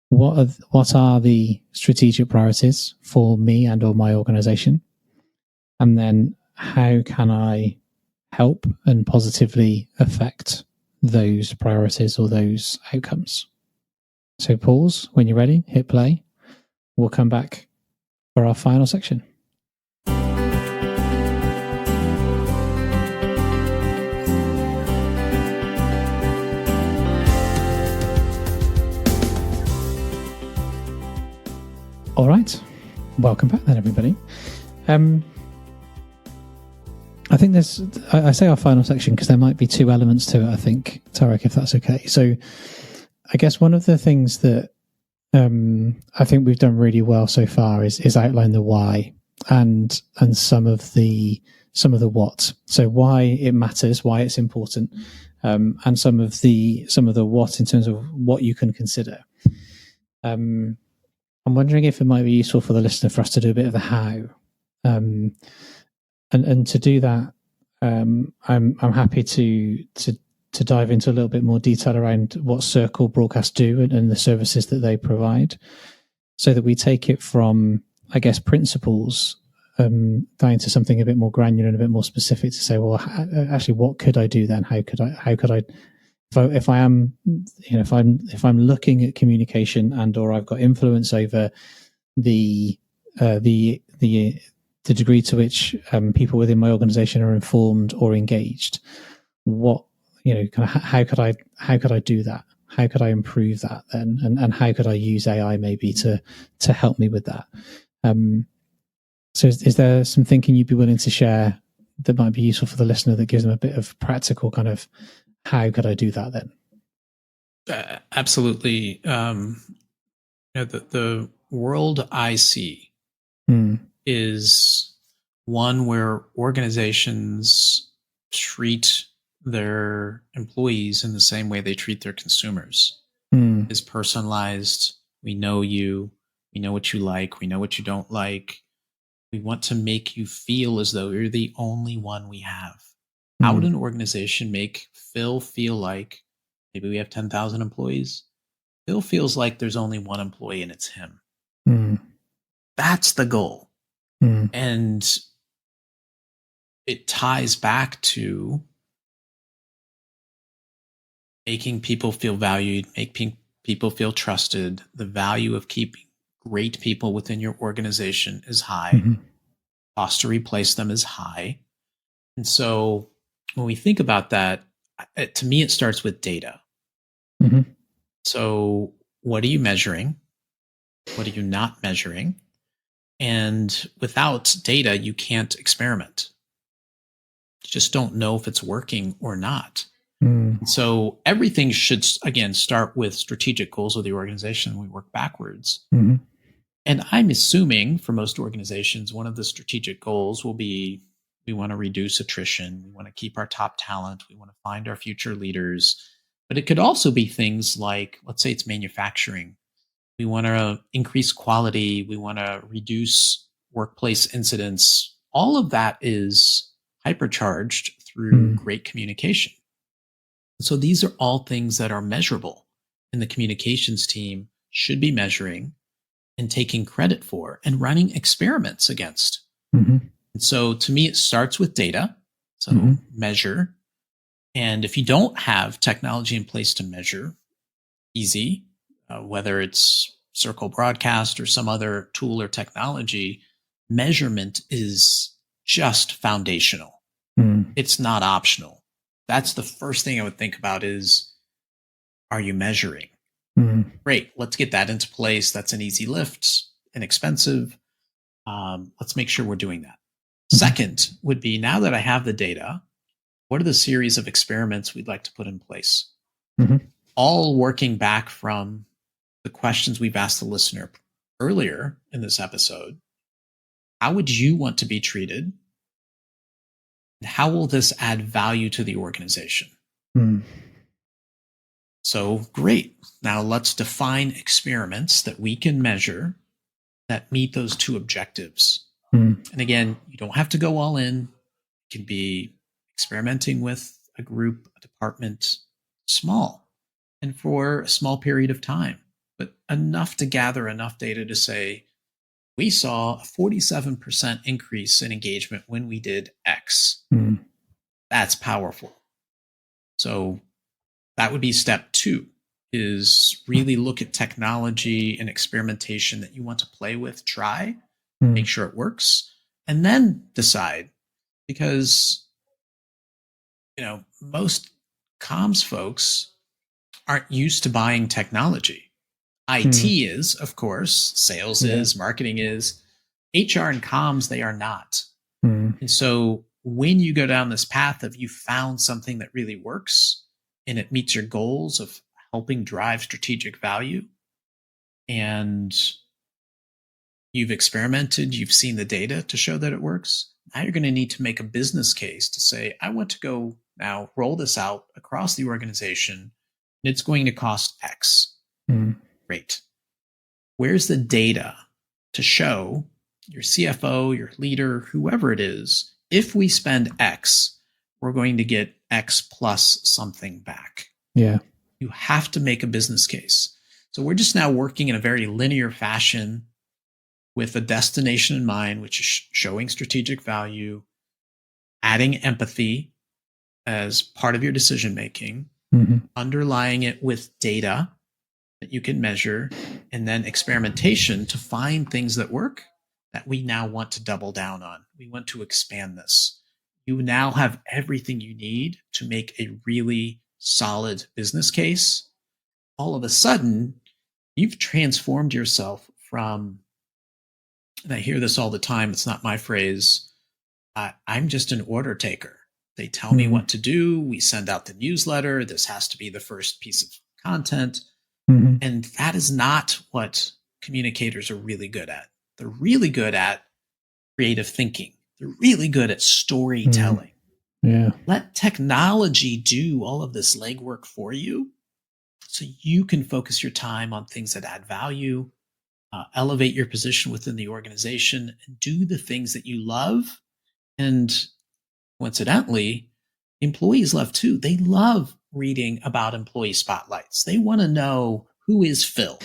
what are the strategic priorities for me and or my organization? And then how can I help and positively affect those priorities or those outcomes? So pause when you're ready, hit play. We'll come back for our final section. All right, welcome back then, everybody. I think I say our final section because there might be two elements to it, I think, Tarek, if that's okay. So I guess one of the things that I think we've done really well so far is outline the why and some of the what. So why it matters, why it's important, and some of the what in terms of what you can consider. I'm wondering if it might be useful for the listener for us to do a bit of the how, and to do that, I'm happy to dive into a little bit more detail around what Circle Broadcast do and the services that they provide, so that we take it from, I guess, principles down to something a bit more granular and a bit more specific to say, well, actually, what could I do then? How could I? If I'm looking at communication and or I've got influence over the degree to which people within my organization are informed or engaged, how could I do that? How could I improve that then? And how could I use AI maybe to help me with that? So is there some thinking you'd be willing to share that might be useful for the listener that gives them a bit of practical kind of, how could I do that then? Absolutely. The world I see is one where organizations treat their employees in the same way they treat their consumers. Is personalized. We know you. We know what you like. We know what you don't like. We want to make you feel as though you're the only one we have. How would an organization make Phil feel like, maybe we have 10,000 employees, Phil feels like there's only one employee and it's him? That's the goal. And it ties back to making people feel valued, making people feel trusted. The value of keeping great people within your organization is high. Cost to replace them is high. And so when we think about that, to me, it starts with data. So what are you measuring? What are you not measuring? And without data, you can't experiment. You just don't know if it's working or not. So everything should, again, start with strategic goals of the organization. We work backwards. And I'm assuming for most organizations, one of the strategic goals will be, we want to reduce attrition. We want to keep our top talent. We want to find our future leaders. But it could also be things like, let's say it's manufacturing. We want to increase quality. We want to reduce workplace incidents. All of that is hypercharged through great communication. So these are all things that are measurable, and the communications team should be measuring and taking credit for and running experiments against. Mm-hmm. And so to me, it starts with data. So measure. And if you don't have technology in place to measure, easy, whether it's Circle Broadcast or some other tool or technology, measurement is just foundational. It's not optional. That's the first thing I would think about is, are you measuring? Great, let's get that into place. That's an easy lift, inexpensive. Let's make sure we're doing that. Second would be, now that I have the data, what are the series of experiments we'd like to put in place? All working back from the questions we've asked the listener earlier in this episode. How would you want to be treated? And how will this add value to the organization? So great. Now let's define experiments that we can measure that meet those two objectives. And again, you don't have to go all in. It can be experimenting with a group, a department, small, and for a small period of time, but enough to gather enough data to say, we saw a 47% increase in engagement when we did X. That's powerful. So that would be step 2, is really look at technology and experimentation that you want to play with, try, make sure it works, and then decide. Because, most comms folks aren't used to buying technology. IT is, of course, sales is, marketing is, HR and comms, they are not. And so when you go down this path of you found something that really works and it meets your goals of helping drive strategic value, and you've experimented, you've seen the data to show that it works, now you're going to need to make a business case to say, I want to go now roll this out across the organization, and it's going to cost X. Great. Where's the data to show your CFO, your leader, whoever it is, if we spend X, we're going to get X plus something back? Yeah. You have to make a business case. So we're just now working in a very linear fashion with a destination in mind, which is showing strategic value, adding empathy as part of your decision making, underlying it with data that you can measure, and then experimentation to find things that work that we now want to double down on. We want to expand this. You now have everything you need to make a really solid business case. All of a sudden, you've transformed yourself from, and I hear this all the time, it's not my phrase, I'm just an order taker. They tell me what to do. We send out the newsletter. This has to be the first piece of content. And that is not what communicators are really good at. They're really good at creative thinking. They're really good at storytelling. Let technology do all of this legwork for you so you can focus your time on things that add value, elevate your position within the organization, and do the things that you love. And coincidentally, employees love too. They love reading about employee spotlights. They want to know, who is Phil?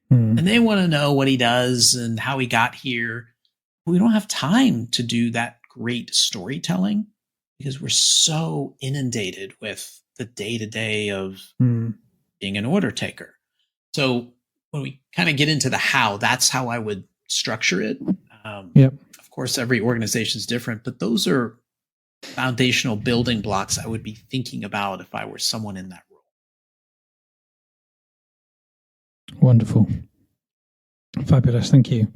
And they want to know what he does and how he got here. We don't have time to do that great storytelling because we're so inundated with the day-to-day of being an order taker. So when we kind of get into the how, that's how I would structure it. Of course, every organization is different, but those are foundational building blocks I would be thinking about if I were someone in that role. Wonderful. Fabulous. Thank you.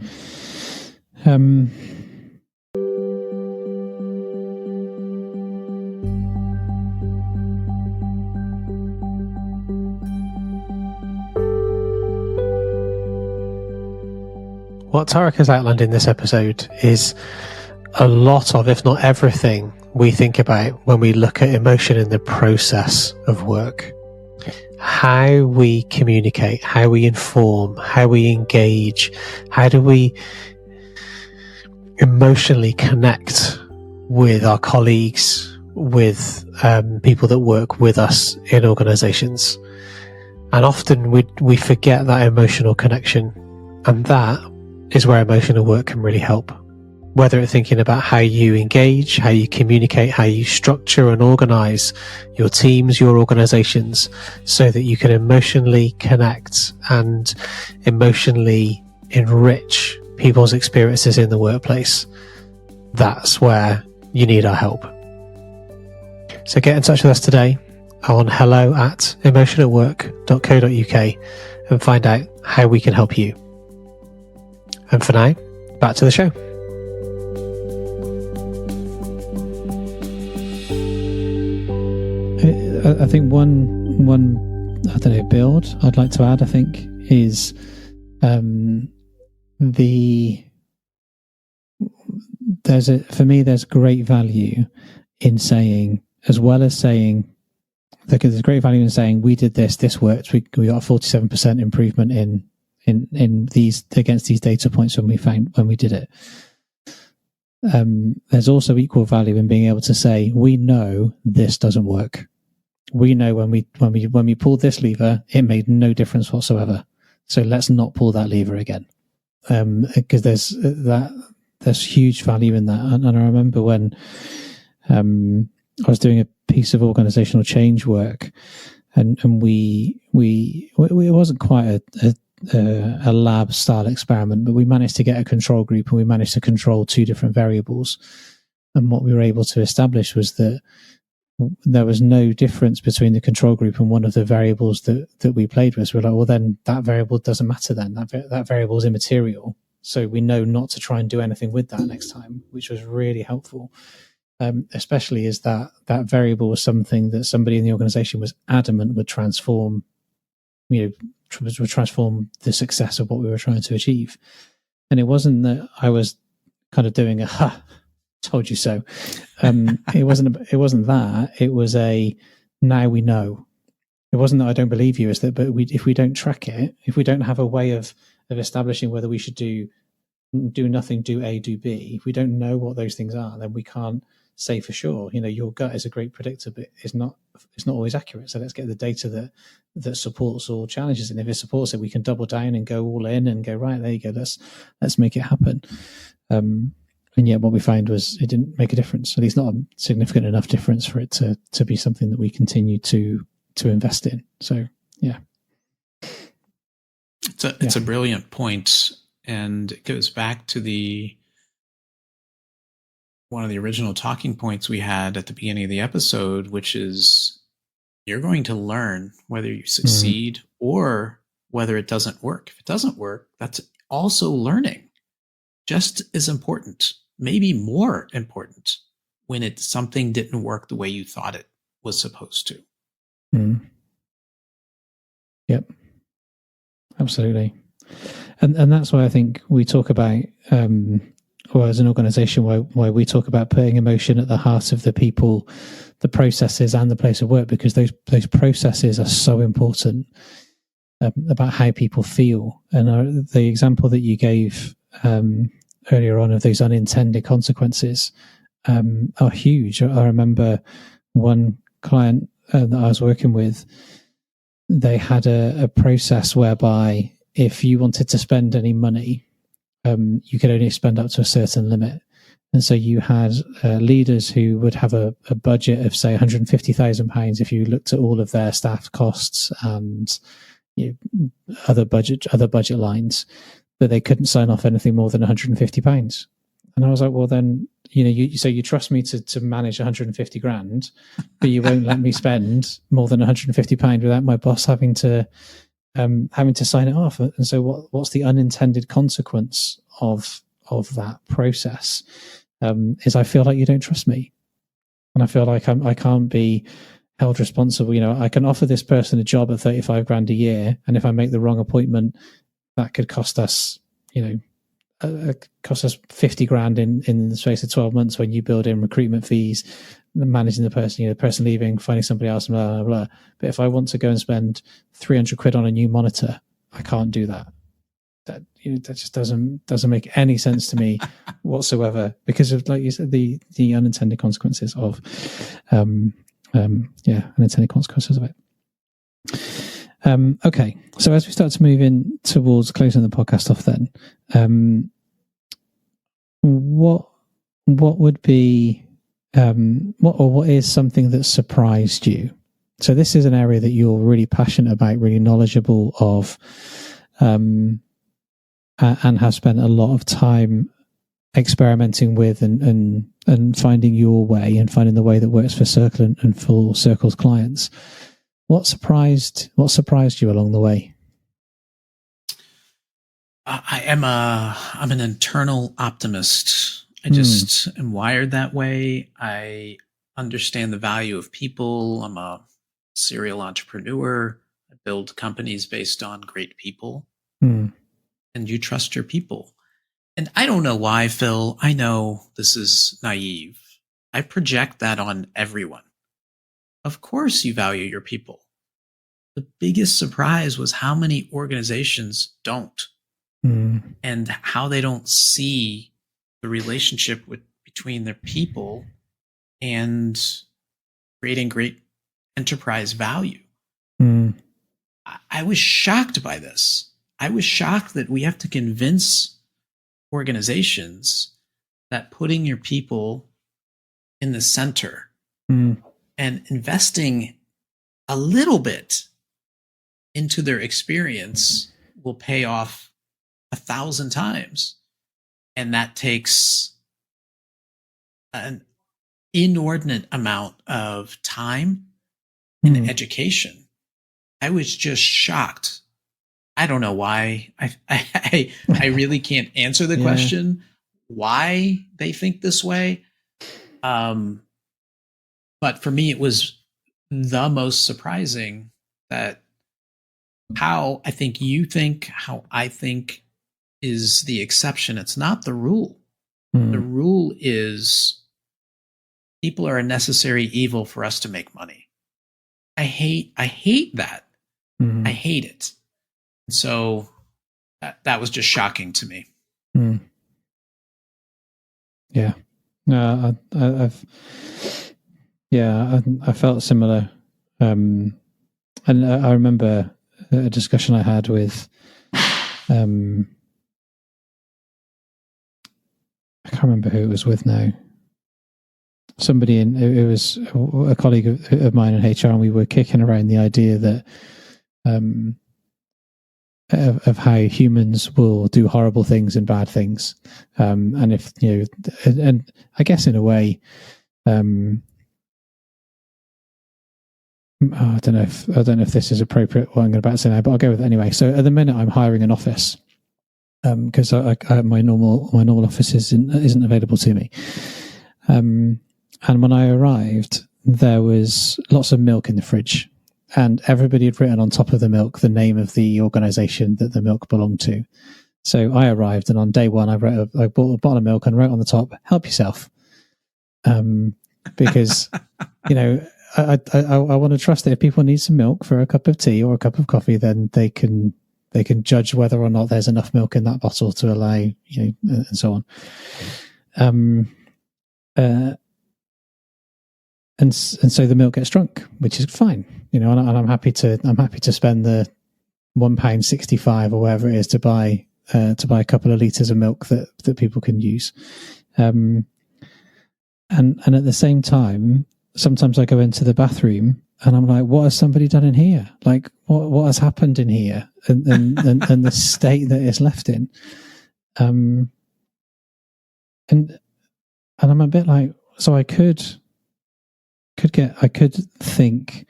What Tarek has outlined in this episode is a lot of, if not everything, we think about when we look at emotion in the process of work. How we communicate, how we inform, how we engage, how do we emotionally connect with our colleagues, with people that work with us in organizations. And often we forget that emotional connection, and that is where emotional work can really help. Whether it's thinking about how you engage, how you communicate, how you structure and organize your teams, your organizations, so that you can emotionally connect and emotionally enrich people's experiences in the workplace. That's where you need our help. So get in touch with us today on hello@emotionalwork.co.uk and find out how we can help you. And for now, back to the show. I think one I don't know, build I'd like to add, I think, is there's great value in saying, as well as saying, there's great value in saying we did this worked, we got a 47% improvement in these against these data points when we did it. There's also equal value in being able to say we know this doesn't work. We know when we pulled this lever, it made no difference whatsoever. So let's not pull that lever again, because there's huge value in that. And I remember when I was doing a piece of organizational change work, and it wasn't quite a lab style experiment, but we managed to get a control group and we managed to control 2 different variables. And what we were able to establish was that there was no difference between the control group and one of the variables that we played with. So we're like, well, then that variable doesn't matter then. That variable is immaterial. So we know not to try and do anything with that next time, which was really helpful. Especially as that variable was something that somebody in the organization was adamant would transform, would transform the success of what we were trying to achieve. And it wasn't that I was kind of doing a told you so. It wasn't that. It was a now we know. It wasn't that I don't believe you. Is that, but if we don't track it, if we don't have a way of establishing whether we should do nothing, do A, do B. If we don't know what those things are, then we can't say for sure. Your gut is a great predictor, but it's not always accurate. So let's get the data that supports all challenges. And if it supports it, we can double down and go all in and go, right, there you go. Let's make it happen. And yet what we found was it didn't make a difference. At least not a significant enough difference for it to be something that we continue to invest in. So, yeah. It's a brilliant point. And it goes back to one of the original talking points we had at the beginning of the episode, which is you're going to learn whether you succeed or whether it doesn't work. If it doesn't work, that's also learning. Just as important, maybe more important, when something didn't work the way you thought it was supposed to. Yep, absolutely. And that's why I think we talk about, or as an organization, why we talk about putting emotion at the heart of the people, the processes, and the place of work, because those processes are so important about how people feel. And the example that you gave earlier on of those unintended consequences are huge. I remember one client that I was working with, they had a process whereby if you wanted to spend any money, you could only spend up to a certain limit. And so you had leaders who would have a budget of, say, £150,000 if you looked at all of their staff costs and other budget lines, but they couldn't sign off anything more than £150. And I was like, well, then, so you trust me to manage 150 grand, but you won't let me spend more than £150 without my boss having to sign it off. And so what's the unintended consequence of that process? Is I feel like you don't trust me, and I feel like I can't be held responsible. I can offer this person a job at 35 grand a year, and if I make the wrong appointment, that could cost us, cost us 50 grand in the space of 12 months when you build in recruitment fees, managing the person, the person leaving, finding somebody else, blah, blah, blah. But if I want to go and spend 300 quid on a new monitor, I can't do that. that just doesn't make any sense to me whatsoever, because of, like you said, the unintended consequences of unintended consequences of it. Okay, so as we start to move in towards closing the podcast off, then what would be what is something that surprised you? So this is an area that you're really passionate about, really knowledgeable of, and have spent a lot of time experimenting with and finding your way and finding the way that works for Circle and for Circle's clients. What surprised you along the way? I'm an internal optimist. I just am wired that way. I understand the value of people. I'm a serial entrepreneur. I build companies based on great people. And you trust your people. And I don't know why, Phil. I know this is naive. I project that on everyone. Of course you value your people. The biggest surprise was how many organizations don't, and how they don't see the relationship between their people and creating great enterprise value. I was shocked by this. I was shocked that we have to convince organizations that putting your people in the center and investing a little bit into their experience will pay off 1,000 times. And that takes an inordinate amount of time and education. I was just shocked. I don't know why. I really can't answer the question why they think this way. But for me, it was the most surprising that how I think you think, how I think is the exception. It's not the rule. The rule is people are a necessary evil for us to make money. I hate that. I hate it. So that was just shocking to me. Yeah. No, I felt similar. And I remember a discussion I had with, I can't remember who it was with now. Somebody it was a colleague of mine in HR, and we were kicking around the idea that of how humans will do horrible things and bad things, and if and I guess in a way, I don't know if this is appropriate what I'm about to say now, but I'll go with it anyway. So at the minute, I'm hiring an office because my normal office isn't available to me. And when I arrived, there was lots of milk in the fridge, and everybody had written on top of the milk the name of the organization that the milk belonged to. So I arrived, and on day one, I bought a bottle of milk and wrote on the top, "Help yourself," because I want to trust that if people need some milk for a cup of tea or a cup of coffee, then they can judge whether or not there's enough milk in that bottle to allow and so on. And so the milk gets drunk, which is fine, and I'm happy to spend the £1.65 or whatever it is to buy a couple of litres of milk that people can use. And at the same time, sometimes I go into the bathroom and I'm like, what has somebody done in here? Like, what has happened in here? And the state that it's left in. And I'm a bit like, so I could think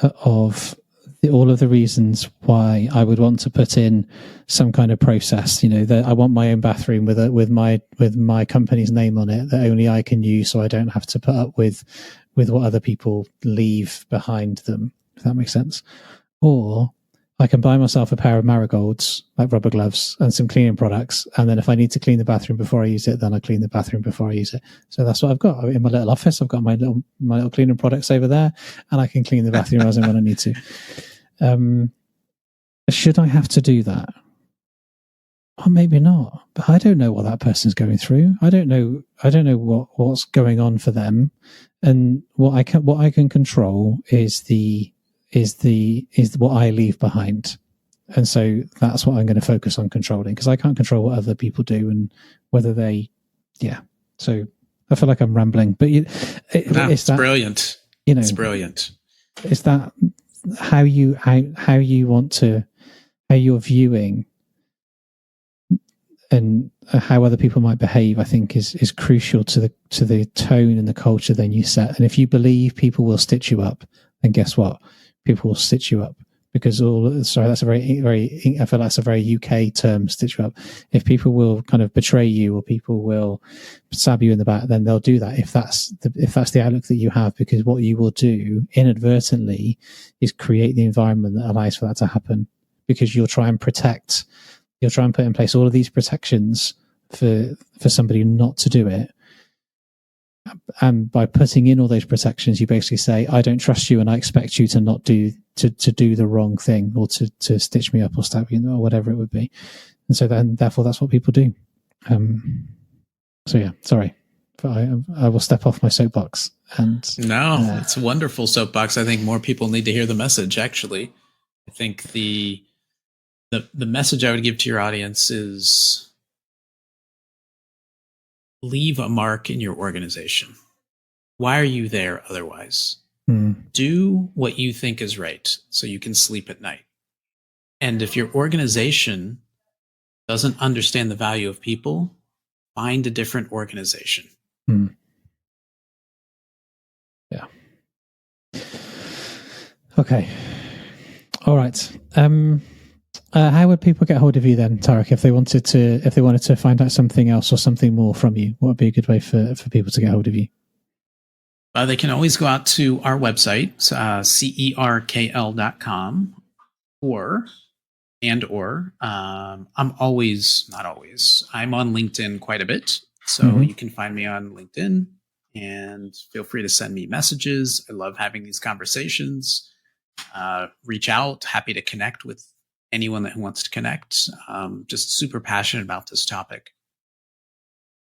of all of the reasons why I would want to put in some kind of process. That I want my own bathroom with my company's name on it that only I can use, so I don't have to put up with what other people leave behind them. If that makes sense. Or I can buy myself a pair of marigolds, like rubber gloves, and some cleaning products. And then if I need to clean the bathroom before I use it, then I clean the bathroom before I use it. So that's what I've got in my little office. I've got my little cleaning products over there, and I can clean the bathroom as and when I need to. Should I have to do that? Or maybe not. But I don't know what that person's going through. I don't know what's going on for them. And what I can control is what I leave behind. And so that's what I'm going to focus on controlling, because I can't control what other people do and whether they, So I feel like I'm rambling, but it's brilliant. It's brilliant. Is that how you're viewing and how other people might behave? I think is crucial to the tone and the culture then you set. And if you believe people will stitch you up, then guess what? People will stitch you up. Because that's a very I feel that's a very UK term, stitch you up. If people will kind of betray you or people will stab you in the back, then they'll do that if that's the outlook that you have. Because what you will do inadvertently is create the environment that allows for that to happen. Because you'll try and put in place all of these protections for somebody not to do it. And by putting in all those protections, you basically say, I don't trust you and I expect you to not do the wrong thing, or to stitch me up or stab me or whatever it would be. And so then therefore that's what people do. Sorry. But I will step off my soapbox. No, it's a wonderful soapbox. I think more people need to hear the message, actually. I think the message I would give to your audience is leave a mark in your organization. Why are you there otherwise? Do what you think is right so you can sleep at night. And if your organization doesn't understand the value of people, find a different organization. Yeah. Okay. All right. How would people get hold of you then, Tarek, if they wanted to find out something else or something more from you? What would be a good way for people to get hold of you? They can always go out to our website, cerkl.com, or I'm not always, I'm on LinkedIn quite a bit. So you can find me on LinkedIn and feel free to send me messages. I love having these conversations. Reach out, happy to connect with anyone that wants to connect. Just super passionate about this topic.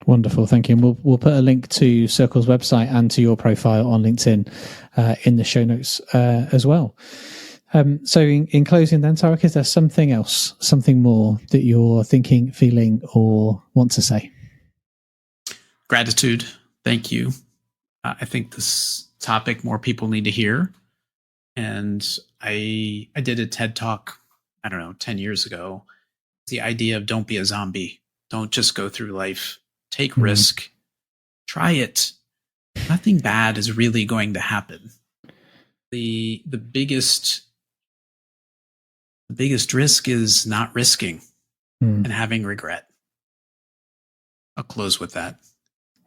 Wonderful, thank you. And we'll put a link to Circle's website and to your profile on LinkedIn in the show notes as well. So in closing then, Tarek, is there something else, something more that you're thinking, feeling, or want to say? Gratitude. Thank you. I think this topic more people need to hear. And I did a TED Talk, 10 years ago. The idea of don't be a zombie. Don't just go through life. Take risk. Try it. Nothing bad is really going to happen. The biggest risk is not risking and having regret. I'll close with that.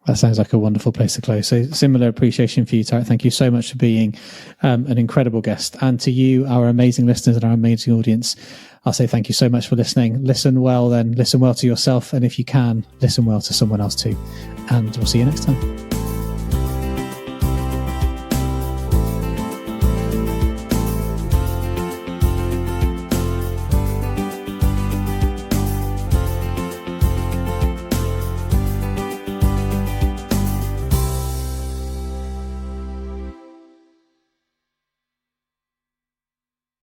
That sounds like a wonderful place to close. So similar appreciation for you, Tarek. Thank you so much for being an incredible guest. And to you, our amazing listeners and our amazing audience, I'll say thank you so much for listening. Listen well to yourself. And if you can, listen well to someone else too. And we'll see you next time.